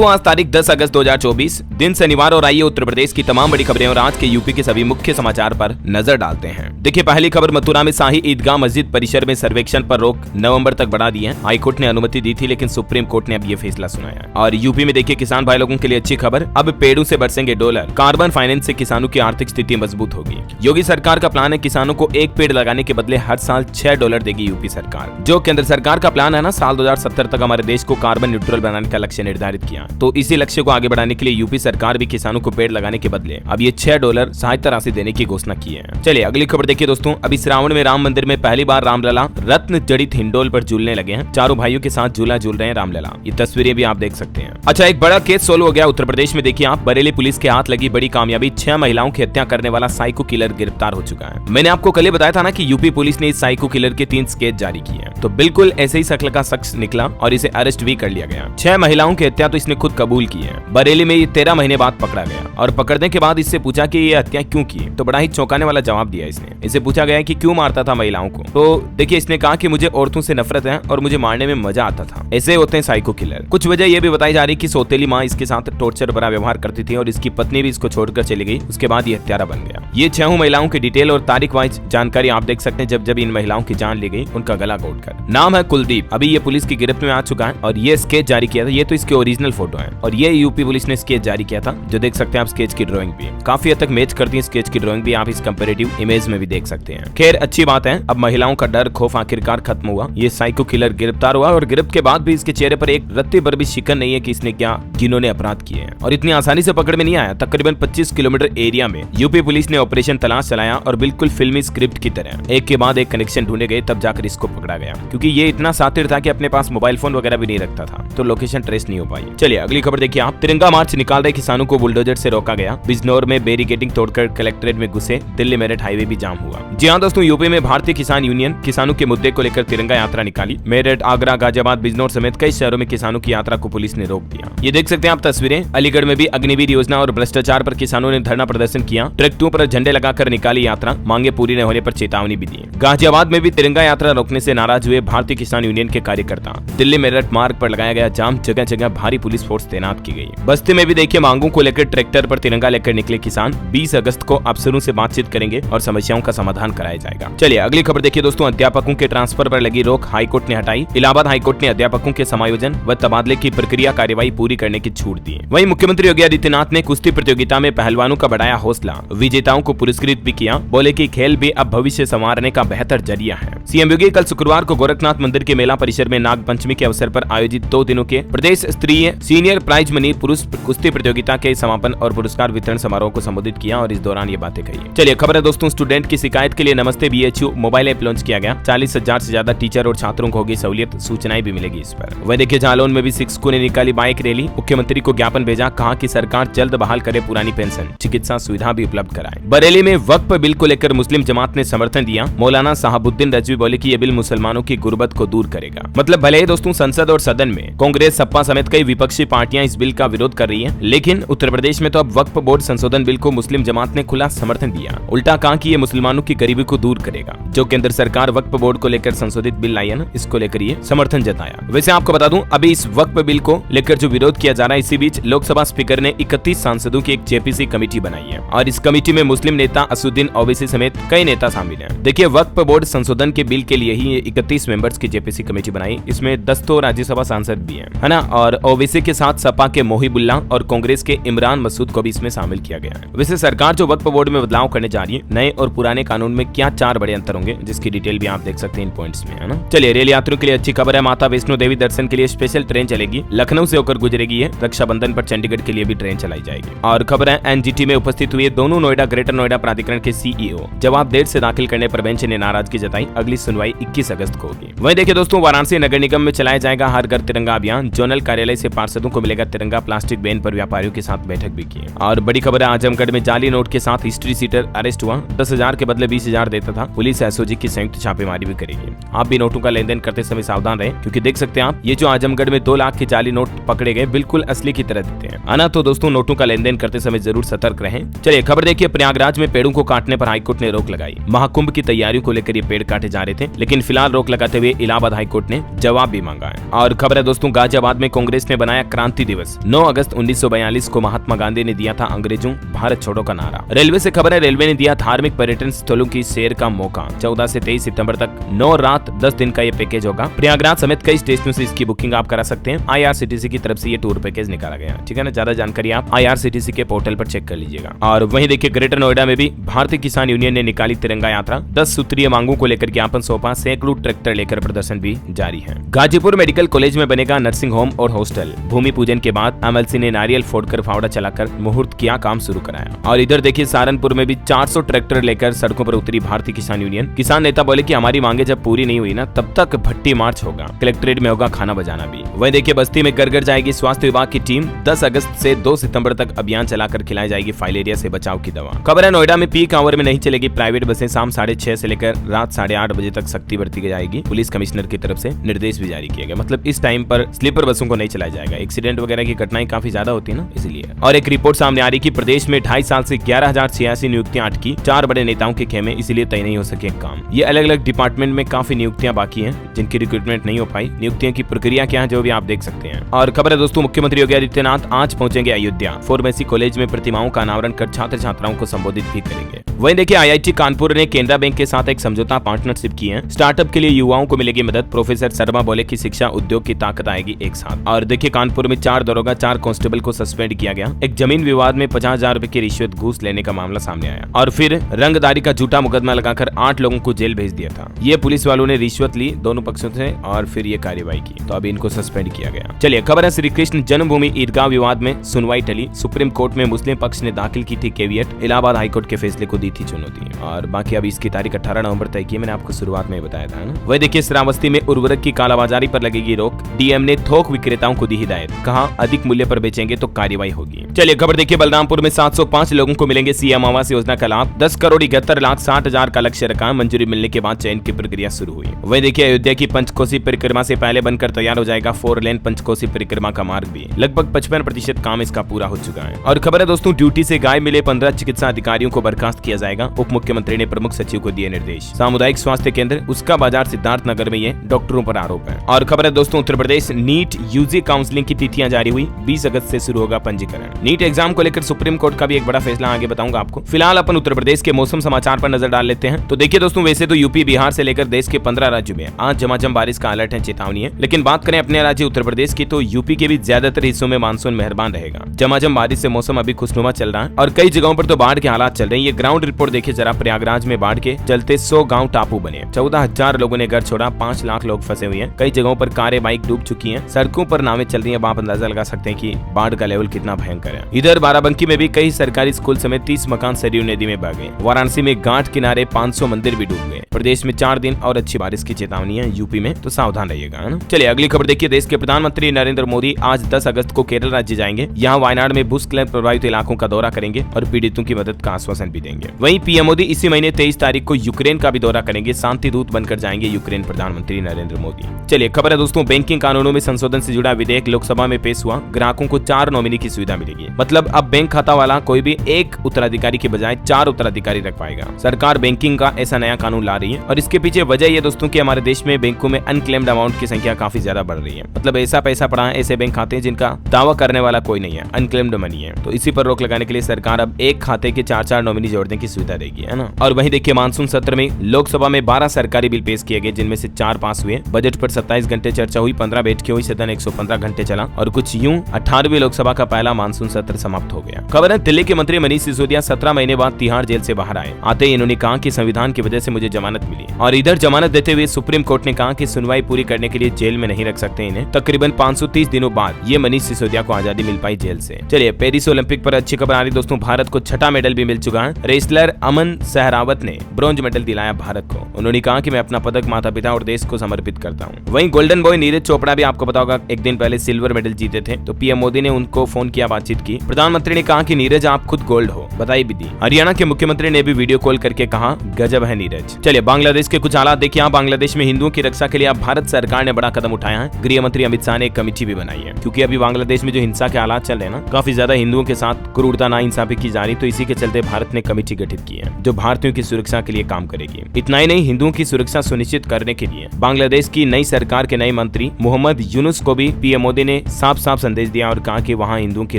दोस्तों आज तारीख 10 अगस्त 2024 दिन शनिवार और आइए उत्तर प्रदेश की तमाम बड़ी खबरें और आज के यूपी के सभी मुख्य समाचार पर नजर डालते हैं। देखिए पहली खबर, मथुरा में शाही ईदगाह मस्जिद परिसर में सर्वेक्षण पर रोक नवंबर तक बढ़ा दी है। हाईकोर्ट ने अनुमति दी थी लेकिन सुप्रीम कोर्ट ने अब ये फैसला सुनाया। और यूपी में देखिए किसान भाई लोगों के लिए अच्छी खबर, अब पेड़ों से बरसेंगे डॉलर। कार्बन फाइनेंस से किसानों की आर्थिक स्थिति मजबूत होगी। योगी सरकार का प्लान है किसानों को एक पेड़ लगाने के बदले हर साल $6 देगी यूपी सरकार। जो केंद्र सरकार का प्लान है ना, साल 2070 तक हमारे देश को कार्बन न्यूट्रल बनाने का लक्ष्य निर्धारित किया। तो इसी लक्ष्य को आगे बढ़ाने के लिए यूपी सरकार भी किसानों को पेड़ लगाने के बदले अब ये $6 सहायता राशि देने की घोषणा की है। चलिए अगली खबर देखिए दोस्तों, अभी श्रावण में राम मंदिर में पहली बार रामलला रत्न जड़ित हिंडोल पर झूलने लगे हैं। चारों भाइयों के साथ झूला झूल रहे हैं रामलला। ये तस्वीरें भी आप देख सकते हैं। अच्छा, एक बड़ा केस सोल्व हो गया उत्तर प्रदेश में। देखिए आप, बरेली पुलिस के हाथ लगी बड़ी कामयाबी, 6 महिलाओं की हत्या करने वाला साइको किलर गिरफ्तार हो चुका है। मैंने आपको कल ही बताया था ना कि यूपी पुलिस ने इस साइको किलर के 3 स्केच जारी किए हैं। तो बिल्कुल ऐसे ही शक्ल का शख्स निकला और इसे अरेस्ट भी कर लिया गया। 6 महिलाओं की हत्या तो इसने खुद कबूल की है। बरेली में ये 13 महीने बाद पकड़ा गया और पकड़ने के बाद इससे पूछा कि ये हत्या क्यों की, तो बड़ा ही चौंकाने वाला जवाब दिया इसने। इसे पूछा गया कि क्यों मारता था महिलाओं को, तो देखिए इसने कहा कि मुझे औरतों से नफरत है और मुझे मारने में मजा आता था। ऐसे होते हैं साइको किलर। कुछ वजह ये भी बताई जा रही कि सौतेली माँ इसके साथ टॉर्चर भरा व्यवहार करती थी और इसकी पत्नी भी इसको छोड़कर चली गई। उसके बाद ये हत्यारा बन गया। ये 6 महिलाओं की डिटेल और तारीख वाइज जानकारी आप देख सकते हैं। जब जब इन महिलाओं की जान ली गई उनका गला घोटकर। नाम है कुलदीप। अभी ये पुलिस की गिरफ्त में आ चुका है और ये स्केच जारी किया था। ये तो इसके ओरिजिनल फोटो है और ये यूपी पुलिस ने स्केच जारी किया था। जो देख सकते हैं आप, स्केच की ड्राइंग भी काफी हद तक मैच करती है। स्केच की ड्राइंग भी आप इस कंपैरेटिव इमेज में भी देख सकते हैं। खैर अच्छी बात है, अब महिलाओं का डर खौफ आखिरकार खत्म हुआ। ये साइको किलर गिरफ्तार हुआ और गिरफ्त के बाद भी इसके चेहरे पर एक रत्ते भर भी शिकन नहीं है कि इसने क्या जिन्होंने अपराध किए हैं। और इतनी आसानी से पकड़ में नहीं आया। तकरीबन 25 किलोमीटर एरिया में यूपी पुलिस ने ऑपरेशन तलाश चलाया और बिल्कुल फिल्मी स्क्रिप्ट की तरह एक के बाद एक कनेक्शन ढूंढे गए, तब जाकर इसको पकड़ा गया। क्योंकि ये इतना शातिर था कि अपने पास मोबाइल फोन वगैरह भी नहीं रखता था, तो लोकेशन ट्रेस नहीं हो पाई। चलिए अगली खबर देखिए आप, तिरंगा मार्च निकाल रहे किसानों को बुलडोजर से रोका गया। बिजनौर में बैरिकेडिंग तोड़कर कलेक्ट्रेट में घुसे। दिल्ली मेरठ हाईवे भी जाम हुआ। जी हाँ दोस्तों, यूपी में भारतीय किसान यूनियन किसानों के मुद्दे को लेकर तिरंगा यात्रा निकाली। मेरठ, आगरा, गाजियाबाद, बिजनौर समेत कई शहरों में किसानों की यात्रा को पुलिस ने रोक दिया। ये देख सकते हैं आप तस्वीरें। अलीगढ़ में भी अग्निवीर योजना और भ्रष्टाचार पर किसानों ने धरना प्रदर्शन किया। ट्रैक्टरों पर झंडे लगाकर निकाली यात्रा। मांगे पूरी न होने पर चेतावनी भी दी। गाजियाबाद में भी तिरंगा यात्रा रोकने से नाराज हुए भारतीय किसान यूनियन के कार्यकर्ता। दिल्ली मेरठ मार्ग पर लगाया गया जाम, जगह जगह भारी पुलिस फोर्स तैनात की गई। बस्ती में भी देखिए मांगों को लेकर ट्रैक्टर पर तिरंगा लेकर निकले किसान। 20 अगस्त को अफसरों से बातचीत करेंगे और समस्याओं का समाधान कराया जाएगा। चलिए अगली खबर देखिए दोस्तों, अध्यापकों के ट्रांसफर पर लगी रोक हाईकोर्ट ने हटाई। इलाहाबाद हाईकोर्ट ने अध्यापकों के समायोजन व तबादले की प्रक्रिया कार्यवाही पूरी करने की छूट दी। वहीं मुख्यमंत्री योगी आदित्यनाथ ने कुश्ती प्रतियोगिता में पहलवानों का बढ़ाया हौसला। विजेताओं को पुरस्कृत भी किया। बोले कि खेल भी अब भविष्य संवारने का बेहतर जरिया है। सीएम योगी कल शुक्रवार को गोरखनाथ मंदिर के मेला परिसर में नाग पंचमी के अवसर पर आयोजित 2 दिनों के प्रदेश स्तरीय सीनियर प्राइज मनी पुरुष कुश्ती प्रतियोगिता के समापन और पुरस्कार वितरण समारोह को संबोधित किया और इस दौरान ये बातें कही। चलिए खबर है दोस्तों, स्टूडेंट की शिकायत के लिए नमस्ते BHU मोबाइल ऐप लॉन्च किया गया। 40,000 से ज्यादा टीचर और छात्रों को होगी सहूलियत। सूचनाएं भी मिलेगी इस पर। वह देखिए जालौन में भी शिक्षकों ने निकाली बाइक रैली। मुख्यमंत्री को ज्ञापन भेजा, कहा कि सरकार जल्द बहाल करे पुरानी पेंशन, चिकित्सा सुविधा भी उपलब्ध कराए। बरेली में वक्फ बिल को लेकर मुस्लिम जमात ने समर्थन दिया। मौलाना साहबुद्दीन रजवी बोले कि ये बिल मुसलमानों की गुर्बत को दूर करेगा। मतलब भले ही दोस्तों संसद और सदन में कांग्रेस, सपा समेत कई विपक्षी पार्टियां इस बिल का विरोध कर रही हैं, लेकिन उत्तर प्रदेश में तो अब वक्फ बोर्ड संशोधन बिल को मुस्लिम जमात ने खुला समर्थन दिया। उल्टा कहा कि ये मुसलमानों की गरीबी को दूर करेगा। जो केंद्र सरकार वक्फ बोर्ड को लेकर संशोधित बिल लाई है ना, इसको लेकर ये समर्थन जताया। वैसे आपको बता दूं, अभी इस वक्फ बिल को लेकर जो विरोध किया जा रहा है, इसी बीच लोकसभा स्पीकर ने 31 सांसदों की एक JPC कमेटी बनाई है और इस कमेटी में मुस्लिम नेता असुद्दीन ओवैसी समेत कई नेता शामिल हैं। देखिए वक्फ बोर्ड संशोधन के बिल के लिए ही 31 मेंबर्स की JPC कमेटी बनाई। इसमें 10 तो राज्यसभा सांसद भी हैं, है ना, और ओवैसी के साथ सपा के मोहिबुल्ला और कांग्रेस के इमरान मसूद को भी इसमें शामिल किया गया है। वैसे सरकार जो वक्फ बोर्ड में बदलाव करने जा रही है, नए और पुराने कानून में क्या 4 बड़े अंतर होंगे, जिसकी डिटेल भी आप देख सकते हैं इन पॉइंट्स में, है ना। चलिए रेल यात्रियों के लिए अच्छी खबर है। माता वैष्णो देवी दर्शन के लिए स्पेशल ट्रेन चलेगी। लखनऊ से होकर गुजरेगी। रक्षाबंधन पर चंडीगढ़ के लिए भी ट्रेन चलाई जाएगी। और खबर है NGT में उपस्थित हुए दोनों नोएडा ग्रेटर नोएडा प्राधिकरण के CEO। जवाब देर से दाखिल करने पर बेंच ने नाराजगी जताई। अगली सुनवाई 21 अगस्त को होगी। वहीं देखिए दोस्तों, वाराणसी नगर निगम में चलाया जाएगा हर घर तिरंगा अभियान। जोनल कार्यालय से पार्षदों को मिलेगा तिरंगा। प्लास्टिक बैन पर व्यापारियों के साथ बैठक भी की। और बड़ी खबर है, आजमगढ़ में जाली नोट के साथ हिस्ट्री सीटर अरेस्ट हुआ। 10,000 के बदले 20,000 देता था। पुलिस SOG की संयुक्त छापेमारी भी करेगी। आप भी नोटों का लेन देन करते समय सावधान रहे, क्योंकि देख सकते हैं आप, ये जो आजमगढ़ में 2 लाख के जाली नोट पकड़े गए, बिल्कुल असली की तरह दिखते हैं, आना। तो दोस्तों नोटों का लेन देन करते समय जरूर सतर्क रहें। चलिए खबर देखिए, प्रयागराज में पेड़ों को काटने पर हाईकोर्ट ने रोक लगाई। महाकुंभ की तैयारियों को लेकर ये पेड़ काटे जा रहे थे, लेकिन फिलहाल रोक लगाते हुए इलाहाबाद हाईकोर्ट ने जवाब भी मांगा है। और खबर है दोस्तों, गाजियाबाद में कांग्रेस ने बनाया क्रांति दिवस 9 अगस्त 1942 को महात्मा गांधी ने दिया था अंग्रेजों भारत छोड़ो का नारा। रेलवे से खबर है, रेलवे ने दिया धार्मिक पर्यटन स्थलों की सैर का मौका। 14 से 23 सितंबर तक 9 रात 10 दिन का ये पैकेज होगा। प्रयागराज समेत कई स्टेशनों से इसकी बुकिंग आप करा सकते हैं। IRCTC की तरफ से ये टूर पैकेज निकाला गया, ठीक है ना। ज्यादा जानकारी आप IRCTC के पोर्टल पर चेक कर लीजिएगा। और वहीं देखिए ग्रेटर नोएडा में भी भारतीय किसान यूनियन ने निकाली तिरंगा यात्रा। 10 सूत्रीय मांगों को लेकर ज्ञापन सौंपा। सैकड़ों ट्रैक्टर लेकर प्रदर्शन भी जारी है। गाजीपुर मेडिकल कॉलेज में बनेगा नर्सिंग होम और हॉस्टल। भूमि पूजन के बाद MLC ने नारियल फोड़कर फावड़ा चलाकर मुहूर्त किया, काम शुरू कराया। और इधर देखिए सहारनपुर में भी 400 ट्रैक्टर लेकर सड़कों पर उतरी भारतीय किसान यूनियन। किसान नेता बोले कि हमारी मांगे जब पूरी नहीं हुई ना तब तक भट्टी मार्च होगा। कलेक्ट्रेट में होगा खाना बजाना भी। वहीं देखिए बस्ती में घर घर जाएगी स्वास्थ्य विभाग की टीम। 10 अगस्त से 2 सितंबर तक अभियान चलाकर खिलाई जाएगी फाइलेरिया से बचाव की दवा। खबर है नोएडा में पीक आवर में नहीं चलेगी प्राइवेट बसें। शाम 6:30 से लेकर रात 8:30 बजे तक सख्ती बरती जाएगी। पुलिस कमिश्नर की तरफ से निर्देश भी जारी किया गया। मतलब इस टाइम पर स्लीपर बसों को नहीं चलाया जाएगा। एक्सीडेंट वगैरह की घटनाएं काफी ज्यादा होती है ना, इसलिए। और एक रिपोर्ट सामने आ रही कि प्रदेश में 2.5 साल से 11,086 नियुक्तियां अटकी। 4 बड़े नेताओं के खेमे इसलिए तय नहीं हो सके काम। ये अलग अलग डिपार्टमेंट में काफी नियुक्तियां बाकी हैं जिनकी रिक्रूटमेंट नहीं हो पाई। नियुक्तियों की प्रक्रिया क्या है जो भी आप देख सकते हैं। और खबर है दोस्तों, मुख्यमंत्री योगी आदित्यनाथ आज पहुंचेंगे अयोध्या। फार्मेसी कॉलेज में प्रतिमाओं का अनावरण कर छात्र छात्राओं को संबोधित भी करेंगे। वहीं देखिए IIT कानपुर ने केनरा बैंक के साथ एक समझौता पार्टनरशिप की है। स्टार्टअप के लिए युवाओं को मिलेगी मदद। प्रोफेसर शर्मा बोले कि शिक्षा उद्योग की ताकत आएगी एक साथ। और देखिए कानपुर में 4 दरोगा 4 कांस्टेबल को सस्पेंड किया गया। एक जमीन विवाद में 50,000 रुपए की रिश्वत घूस लेने का मामला सामने आया। और फिर रंगदारी का झूठा मुकदमा लगाकर 8 लोगों को जेल भेज दिया था। ये पुलिस वालों ने रिश्वत ली दोनों पक्षों से और फिर ये कार्रवाई की, तो अभी इनको सस्पेंड किया गया। चलिए खबर है, श्री कृष्ण जन्मभूमि ईदगाह विवाद में सुनवाई टली। सुप्रीम कोर्ट में मुस्लिम पक्ष ने दाखिल की थी केवियट। इलाहाबाद हाईकोर्ट के फैसले को दी थी चुनौती। और बाकी अभी इसकी तारीख 18 नवंबर तय की, मैंने आपको शुरुआत में बताया था ना। वही देखिए श्रावस्ती में उर्वरक की कालाबाजारी पर लगेगी रोक। DM ने थोक विक्रेताओं को दी हिदायत। कहा अधिक मूल्य पर बेचेंगे तो कार्रवाई होगी। चलिए खबर देखिए, बलरामपुर में 705 लोगों को मिलेंगे CM आवास योजना का लाभ। 10,71,60,000 का लक्ष्य रखा। मंजूरी मिलने के बाद चयन की प्रक्रिया शुरू हुई। वही देखिए अयोध्या की पंचकोसी परिक्रमा से पहले बनकर तैयार हो जाएगा 4 लेन पंचकोसी परिक्रमा का मार्ग भी। लगभग 55% काम इसका पूरा हो चुका है। और खबर है दोस्तों, ड्यूटी से गायब मिले 15 चिकित्सा अधिकारियों को बर्खास्त किया जाएगा। उप मुख्यमंत्री ने प्रमुख सचिव को दिए निर्देश। सामुदायिक स्वास्थ्य केंद्र उसका बाजार सिद्धार्थनगर में ये डॉक्टरों पर आरोप है। और खबर है दोस्तों, Uttar Pradesh NEET UG counselling की तिथियां जारी हुई। 20 अगस्त से शुरू होगा पंजीकरण। नीट एग्जाम को लेकर सुप्रीम कोर्ट का भी एक बड़ा फैसला आगे बताऊंगा आपको। फिलहाल अपन उत्तर प्रदेश के मौसम समाचार पर नजर डाल लेते हैं। तो देखिए दोस्तों, वैसे तो यूपी बिहार से लेकर देश के 15 राज्यों में आज झमाझम बारिश का अलर्ट है, चेतावनी है। लेकिन बात करें अपने राज्य उत्तर प्रदेश की तो यूपी के भी ज्यादातर हिस्सों में मानसून मेहरबान रहेगा। झमाझम बारिश से मौसम अभी खुशनुमा चल रहा है और कई जगहों पर तो बाढ़ के हालात चल रहे हैं। ये ग्राउंड रिपोर्ट देखिए जरा। प्रयागराज में बाढ़ के चलते 100 गाँव टापू बने। 14,000 लोगों ने घर छोड़ा। 5 लाख लोग फंसे हुए हैं। कई जगहों पर कारें बाइक डूब चुकी हैं। सड़कों पर नावें चल रही हैं। आप अंदाजा लगा सकते हैं कि बाढ़ का लेवल कितना भयंकर है। इधर बाराबंकी में भी कई सरकारी स्कूल समेत 30 मकान सरयू नदी में बह गए। वाराणसी में घाट किनारे 500 मंदिर भी डूब गए। प्रदेश में 4 दिन और अच्छी बारिश की चेतावनी है यूपी में, तो सावधान रहिएगा, है ना। चलिए अगली खबर देखिए। देश के प्रधानमंत्री नरेंद्र मोदी आज 10 अगस्त को केरल राज्य जाएंगे। यहाँ वायनाड में भूस्खलन प्रभावित इलाकों का दौरा करेंगे और पीड़ितों की मदद का आश्वासन भी देंगे। वहीं PM मोदी इसी महीने 23 तारीख को यूक्रेन का भी दौरा करेंगे। शांति दूत बनकर जाएंगे यूक्रेन प्रधानमंत्री नरेंद्र मोदी। चलिए खबर है दोस्तों, बैंकिंग कानूनों में संशोधन से जुड़ा विधेयक लोकसभा में पेश हुआ। ग्राहकों को 4 नॉमिनी की सुविधा मिलेगी। मतलब अब बैंक खाता वाला कोई भी एक उत्तराधिकारी के बजाय 4 उत्तराधिकारी रख पाएगा। सरकार बैंकिंग का ऐसा नया कानून ला रही है और इसके पीछे वजह ये दोस्तों कि हमारे देश में बैंकों में अनक्लेम्ड अमाउंट की संख्या काफी ज्यादा बढ़ रही है। मतलब ऐसा पैसा पड़ा है, ऐसे बैंक खाते हैं जिनका दावा करने वाला कोई नहीं है, अनक्लेम्ड मनी है। तो इसी पर रोक लगाने के लिए सरकार अब एक खाते के 4 नॉमिनी जोड़ने की सुविधा देगी, है ना। और वहीं देखिए मानसून सत्र में लोकसभा में 12 सरकारी बिल पेश किए गए, जिनमें से 4 पास हुए। बजट पर 27 घंटे चर्चा हुई। 15 बैठकें हुई। सदन 115 घंटे चला और कुछ यूं 18वीं लोकसभा का पहला मानसून सत्र समाप्त हो गया। खबर है दिल्ली के मंत्री मनीष सिसोदिया 17 महीने बाद तिहाड़ जेल से बाहर आए। आते ही इन्होंने कहा कि संविधान की वजह से मुझे जमानत मिली। और इधर जमानत देते हुए सुप्रीम कोर्ट ने कहा कि सुनवाई पूरी करने के लिए जेल में नहीं रख सकते इन्हें। तकरीबन 530 दिनों बाद ये मनीष सिसोदिया को आजादी मिल पाई जेल से। चलिए पेरिस ओलंपिक पर अच्छी खबर आ रही दोस्तों। भारत को 6ठा मेडल भी मिल चुका है। रेसलर अमन सहरावत ने ब्रॉन्ज मेडल दिलाया भारत को। उन्होंने कहा कि मैं अपना पदक माता पिता और देश को समर्पित करता हूँ। वहीं गोल्डन बॉय नीरज चोपड़ा भी आपको पता होगा एक दिन पहले सिल्वर मेडल जीते थे। तो PM मोदी ने उनको फोन किया, बातचीत की। प्रधानमंत्री ने कहा कि नीरज आप खुद गोल्ड हो, बधाई भी दी। हरियाणा के मुख्यमंत्री ने भी वीडियो कॉल करके कहा गजब है नीरज। चलिए बांग्लादेश के कुछ हालात देखिए। यहाँ बांग्लादेश में हिंदुओं की रक्षा के लिए अब भारत सरकार ने बड़ा कदम उठाया है। गृह मंत्री अमित शाह ने एक कमेटी भी बनाई है, क्योंकि अभी बांग्लादेश में जो हिंसा के हालात चल रहे हैं ना, काफी ज्यादा हिंदुओं के साथ क्रूरता नाइंसाफी की जा रही। तो इसी के चलते भारत ने कमेटी गठित की है जो भारतीयों की सुरक्षा के लिए काम करेगी। इतना ही नहीं, हिंदुओं की सुरक्षा सुनिश्चित करने के लिए बांग्लादेश की नई सरकार के नए मंत्री मोहम्मद यूनुस को भी PM मोदी ने साफ साफ संदेश दिया और कहा कि वहां हिंदुओं की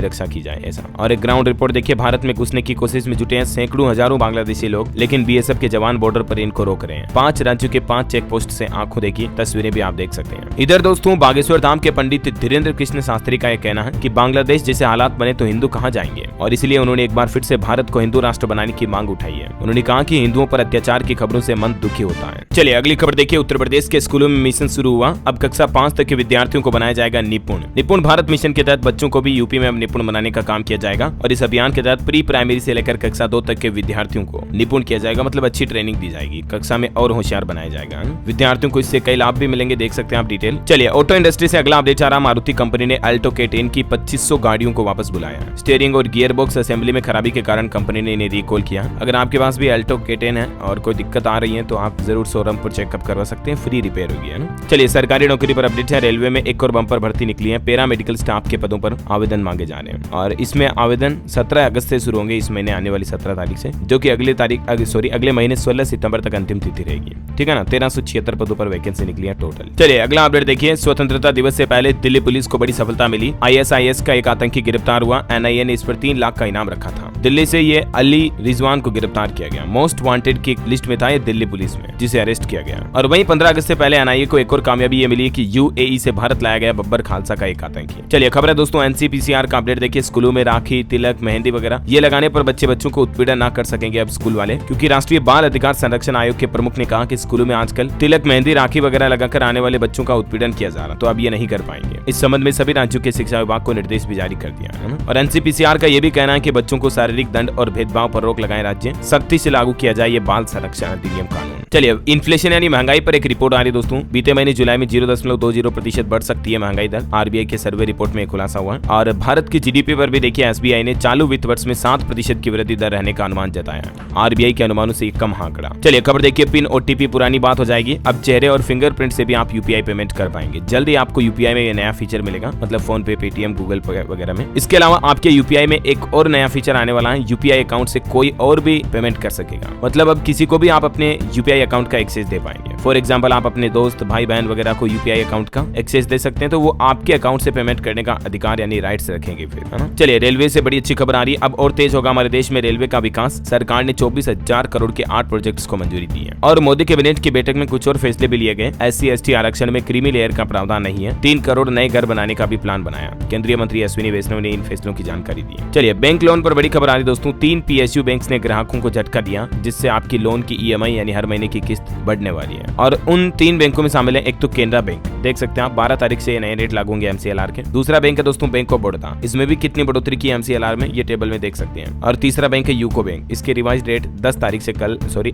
रक्षा की जाए ऐसा। और एक ग्राउंड रिपोर्ट देखिए, भारत में घुसने की कोशिश में जुटे हैं सैकड़ों हजारों बांग्लादेशी लोग, लेकिन बीएसएफ के जवान बॉर्डर पर इनको रोक रहे हैं। 5 राज्यों के 5 चेक पोस्ट से आंखों देखी तस्वीरें भी आप देख सकते हैं। इधर दोस्तों बागेश्वर धाम के पंडित धीरेन्द्र कृष्ण शास्त्री का यह कहना है कि बांग्लादेश जैसे हालात बने तो हिंदू कहां जाएंगे, और इसलिए उन्होंने एक बार फिर से भारत को हिंदू राष्ट्र बनाने की मांग उठाई है। उन्होंने कहा कि हिंदुओं पर अत्याचार की खबरों से मन दुखी होता है। चलिए अगली खबर देखिए, उत्तर प्रदेश के स्कूलों में मिशन शुरू हुआ। अब कक्षा 5 तक के विद्यार्थियों को बनाया जाएगा निपुण। निपुण भारत मिशन के तहत बच्चों को भी यूपी में अब निपुण बनाने का काम किया जाएगा, और इस अभियान के तहत प्री प्राइमरी से लेकर कक्षा 2 तक के विद्यार्थियों को निपुण किया जाएगा, मतलब अच्छी ट्रेनिंग दी जाएगी, कक्षा में और होशियार बनाया जाएगा। विद्यार्थियों को इससे कई लाभ भी मिलेंगे, देख सकते हैं आप डिटेल। चलिए ऑटो इंडस्ट्री से अगला अपडेट आ रहा, मारुति कंपनी ने अल्टो K10 की 2500 गाड़ियों को वापस बुलाया। स्टीयरिंग और गियर बॉक्स असेंबली में खराबी के कारण कंपनी ने इन्हें रिकॉल किया। अगर आपके पास भी अल्टो K10 है और कोई दिक्कत आ रही है तो आप जरूर शोरूम पर चेकअप करवा सकते हैं, फ्री रिपेयर होगी है ना। चलिए सरकारी नौकरी पर अपडेट है, रेलवे में एक और बम्पर भर्ती निकली है। पैरा मेडिकल स्टाफ के पदों पर आवेदन मांगे जा रहे हैं, और इसमें आवेदन 17 अगस्त से शुरू होंगे, इस महीने आने वाली 17 तारीख से, जो कि अगले महीने 16 सितंबर तक अंतिम तिथि रहेगी, ठीक है ना। 1376 पदों पर वैकेंसी निकली है टोटल। चलिए अगला अपडेट देखिए, स्वतंत्रता दिवस से पहले दिल्ली पुलिस को बड़ी सफलता मिली। ISIS का एक आतंकी गिरफ्तार हुआ। NIA ने इस पर 3 लाख का इनाम रखा था। दिल्ली से ये अली रिजवान को गिरफ्तार किया गया। मोस्ट वांटेड की लिस्ट में था ये दिल्ली पुलिस में, जिसे अरेस्ट किया गया। और वहीं 15 अगस्त से पहले NIA को एक और कामयाबी ये मिली कि UAE से भारत लाया गया बब्बर खालसा का एक आतंकी। चलिए खबर है दोस्तों NCPCR का अपडेट देखिए, स्कूलों में राखी, तिलक, मेहंदी वगैरह ये लगाने पर बच्चों को उत्पीड़न ना कर सकेंगे अब स्कूल वाले, क्योंकि राष्ट्रीय बाल अधिकार संरक्षण आयोग के प्रमुख ने कहा कि स्कूलों में आजकल तिलक, मेहंदी, राखी वगैरह लगाकर आने वाले बच्चों का उत्पीड़न किया जा रहा, तो अब ये नहीं कर पाएंगे। इस संबंध में सभी राज्यों के शिक्षा विभाग को निर्देश भी जारी कर दिया है ना। और NCPCR का ये भी कहना है कि बच्चों को शारीरिक दंड और भेदभाव पर रोक लगाए राज्य सख्ती से लागू किया जाए ये बाल संरक्षण अधिनियम कानून। चलिए इन्फ्लेशन यानी महंगाई पर एक रिपोर्ट आ रही दोस्तों। बीते महीने जुलाई में 0.20% बढ़ सकती है महंगाई दर, RBI के सर्वे रिपोर्ट में खुलासा हुआ। और भारत की GDP पर भी देखिए SBI ने चालू वित्त वर्ष में 7% की वृद्धि दर रहने का अनुमान जताया। RBI के अनुमानों से कम आंकड़ा। चलिए खबर देखिए, पिन OTP पुरानी बात हो जाएगी, अब चेहरे और फिंगरप्रिंट से भी आप UPI पेमेंट कर पाएंगे। जल्दी आपको UPI में ये नया फीचर मिलेगा, मतलब फोन पे, पेटीएम, गूगल पे वगैरह में। इसके अलावा आपके UPI में एक और नया फीचर आने वाला है, UPI अकाउंट से कोई और भी पेमेंट कर सकेगा, मतलब अब किसी को भी आप अपने UPI अकाउंट का एक्सेस दे पाएंगे। फॉर एग्जाम्पल आप अपने दोस्त, भाई बहन वगैरह को UPI अकाउंट का एक्सेस दे सकते हैं, तो वो आपके अकाउंट से पेमेंट करने का अधिकार यानी राइट्स रखेंगे फिर, है ना। चलिए रेलवे से बड़ी अच्छी खबर आ रही है, अब और तेज होगा हमारे देश में रेलवे का विकास। सरकार ने 24,000 करोड़ के 8 प्रोजेक्ट्स को मंजूरी दी है। और मोदी कैबिनेट की बैठक में कुछ और फैसले भी लिए गए। SC/ST आरक्षण में क्रीमी लेयर का प्रावधान नहीं है। 3 करोड़ नए घर बनाने का भी प्लान बनाया। केंद्रीय मंत्री अश्विनी वैष्णव ने इन फैसलों की जानकारी दी। चलिए बैंक लोन पर बड़ी खबर आ रही दोस्तों, 3 PSU बैंक्स ने ग्राहकों को झटका दिया, जिससे आपकी लोन की EMI यानी हर महीने की किस्त बढ़ने वाली है। और उन 3 बैंकों में शामिल है, एक तो केनरा बैंक, देख सकते हैं आप 12 तारीख से नए रेट लागू होंगे MCLR के। दूसरा बैंक है दोस्तों बैंक ऑफ बड़ौदा, इसमें भी कितनी बढ़ोतरी की MCLR में ये टेबल में देख सकते हैं। और तीसरा बैंक है यूको बैंक, इसके रिवाइज रेट 10 तारीख से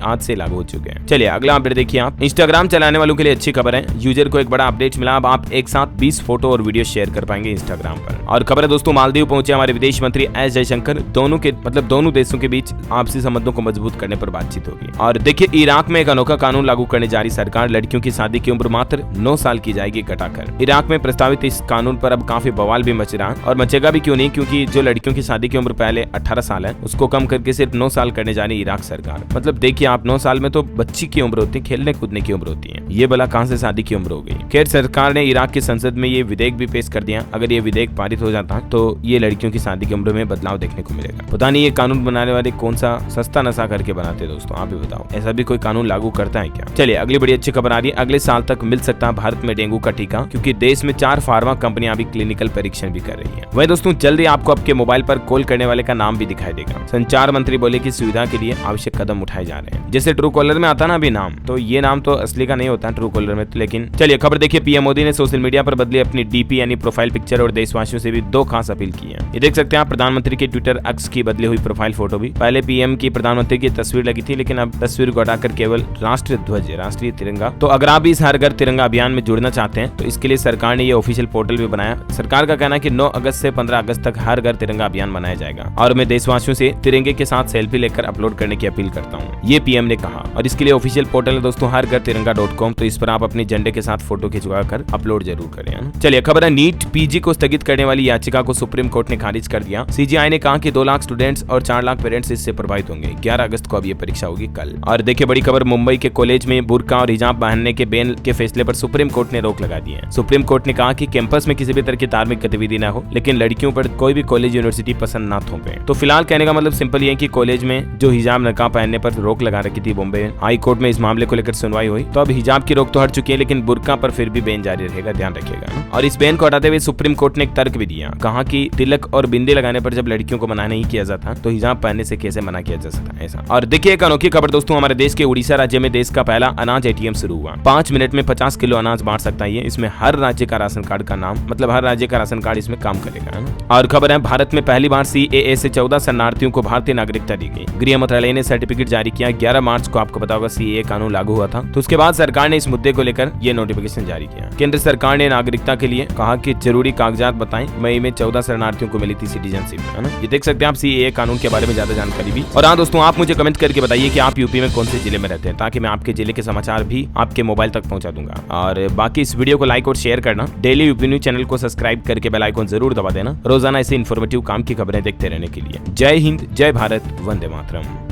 आज से लागू हो चुके हैं। चलिए अगला अपडेट देखिए आप, इंस्टाग्राम चलाने वालों के लिए अच्छी खबर है, यूजर को एक बड़ा अपडेट मिला, अब आप एक साथ 20 फोटो और वीडियो शेयर कर पाएंगे इंस्टाग्राम पर। और खबर है दोस्तों, मालदीव पहुंचे हमारे विदेश मंत्री S जयशंकर, दोनों देशों के बीच आपसी संबंधों को मजबूत करने पर बातचीत होगी। और देखिए इराक में एक अनोखा कानून लागू करने जा रही सरकार, लड़कियों की शादी की उम्र मात्र 9 साल की जाएगी घटाकर। इराक में प्रस्तावित इस कानून पर अब काफी बवाल भी मच रहा है, और मचेगा भी क्यों नहीं, क्योंकि जो लड़कियों की शादी की उम्र पहले 18 साल है उसको कम करके सिर्फ 9 साल करने जा रही इराक सरकार। मतलब देखिए आप 9 साल में तो बच्ची की उम्र होती है, खेलने कूदने की उम्र होती है, ये भला कहां से शादी की उम्र हो गई। खैर सरकार ने इराक की संसद में ये विधेयक भी पेश कर दिया, अगर ये विधेयक पारित हो जाता तो ये लड़कियों की शादी की उम्र में बदलाव देखने को मिलेगा। पता नहीं ये कानून बनाने वाले कौन सा सस्ता नशा करके बनाते दोस्तों, आप ही बताओ, ऐसा भी कोई कानून लागू करता है क्या। चलिए अगली बड़ी अच्छी खबर आ रही है, अगले साल तक मिल सकता है भारत में डेंगू का टीका, क्योंकि देश में 4 फार्मा कंपनियां भी क्लिनिकल परीक्षण भी कर रही हैं। वही दोस्तों जल्दी आपको आपके मोबाइल पर कॉल करने वाले का नाम भी दिखाई देगा। संचार मंत्री बोले कि सुविधा के लिए आवश्यक कदम उठाए जा रहे हैं। जैसे ट्रू कॉलर में आता ना अभी नाम, तो ये नाम तो असली का नहीं होता ट्रू कॉलर में तो, लेकिन चलिए खबर देखिए, PM मोदी ने सोशल मीडिया पर बदली अपनी DP यानी प्रोफाइल पिक्चर, और देशवासियों से भी 2 खास अपील की है। ये देख सकते हैं आप, प्रधानमंत्री के ट्विटर X की बदली हुई प्रोफाइल फोटो भी, पहले PM की प्रधानमंत्री की तस्वीर लगी थी, लेकिन अब तस्वीर को हटाकर केवल राष्ट्रीय ध्वज, राष्ट्रीय तिरंगा। तो अगर आप इस हर घर तिरंगा अभियान में जुड़ना चाहते हैं तो इसके लिए सरकार ने ये ऑफिशियल पोर्टल भी बनाया। सरकार का कहना है कि 9 अगस्त से 15 अगस्त तक हर घर तिरंगा अभियान मनाया जाएगा, और मैं देशवासियों से तिरंगे के साथ सेल्फी लेकर अपलोड करने की अपील करता हूँ, ये PM ने कहा। और इसके लिए ऑफिशियल पोर्टल है दोस्तों harghirtiranga.com, तो इस पर आप अपने झंडे के साथ फोटो खिंचवा कर अपलोड जरूर करें। चलिए खबर है, नीट PG को स्थगित करने वाली याचिका को सुप्रीम कोर्ट ने खारिज कर दिया। CGI ने कहा कि 2 लाख स्टूडेंट्स और 4 लाख पेरेंट्स इससे प्रभावित होंगे। 11 अगस्त को अब ये परीक्षा होगी कल। और देखिए बड़ी खबर, मुंबई के कॉलेज में बुर्का और हिजाब पहनने के बैन के फैसले पर सुप्रीम कोर्ट ने रोक लगा दी है। सुप्रीम कोर्ट ने कहा कि कैंपस में किसी भी तरह की धार्मिक गतिविधि न हो, लेकिन लड़कियों पर कोई भी कॉलेज यूनिवर्सिटी पसंद ना थोपे। तो फिलहाल कहने का मतलब सिंपल ये है कि कॉलेज में जो हिजाब नकाब पहनने पर रोक लगा रखी थी बॉम्बे हाई कोर्ट में, इस मामले को लेकर सुनवाई हुई तो अब हिजाब की रोक तो हट चुकी है, लेकिन बुर्का पर फिर भी बैन जारी रहेगा, ध्यान रखिएगा। और इस बैन को हटाते हुए सुप्रीम कोर्ट ने एक तर्क भी दिया, कहा कि तिलक और बिंदी लगाने पर जब लड़कियों को मना नहीं किया जाता तो हिजाब पहनने से कैसे मना किया जा सकता है ऐसा। और देखिए एक अनोखी खबर दोस्तों, हमारे देश के उड़ीसा राज्य में देश का पहला अनाज एटीएम शुरू हुआ। 5 मिनट में 50 किलो अनाज बांट सकता है। इसमें हर राज्य का राशन कार्ड का नाम, मतलब हर राज्य का राशन कार्ड इसमें काम करेगा, है ना। और खबर है भारत में पहली बार सीएए से 14 शरणार्थियों को भारतीय नागरिकता दी गई। गृह मंत्रालय ने सर्टिफिकेट जारी किया। 11 मार्च को आपको पता होगा सीएए कानून लागू हुआ था, तो उसके बाद सरकार ने इस मुद्दे को लेकर यह नोटिफिकेशन जारी किया। केंद्र सरकार ने नागरिकता के लिए कहा कि जरूरी कागजात बताएं। मई में 14 शरणार्थियों को मिली थी सिटीजनशिप, है ना। ये देख सकते हैं आप सीएए कानून के बारे में ज्यादा जानकारी भी। और हाँ दोस्तों, आप मुझे कमेंट करके बताइए कि आप यूपी में कौन से जिले में रहते हैं, ताकि मैं आपके जिले के समाचार भी आपके मोबाइल तक पहुंचा दूंगा। और बाकी इस वीडियो को लाइक और शेयर करना, डेली यूपी न्यूज चैनल को सब्सक्राइब करके बेल आइकन जरूर दबा देना, रोजाना ऐसे इन्फॉर्मेटिव काम की खबरें देखते रहने के लिए। जय हिंद, जय भारत, वंदे मातरम।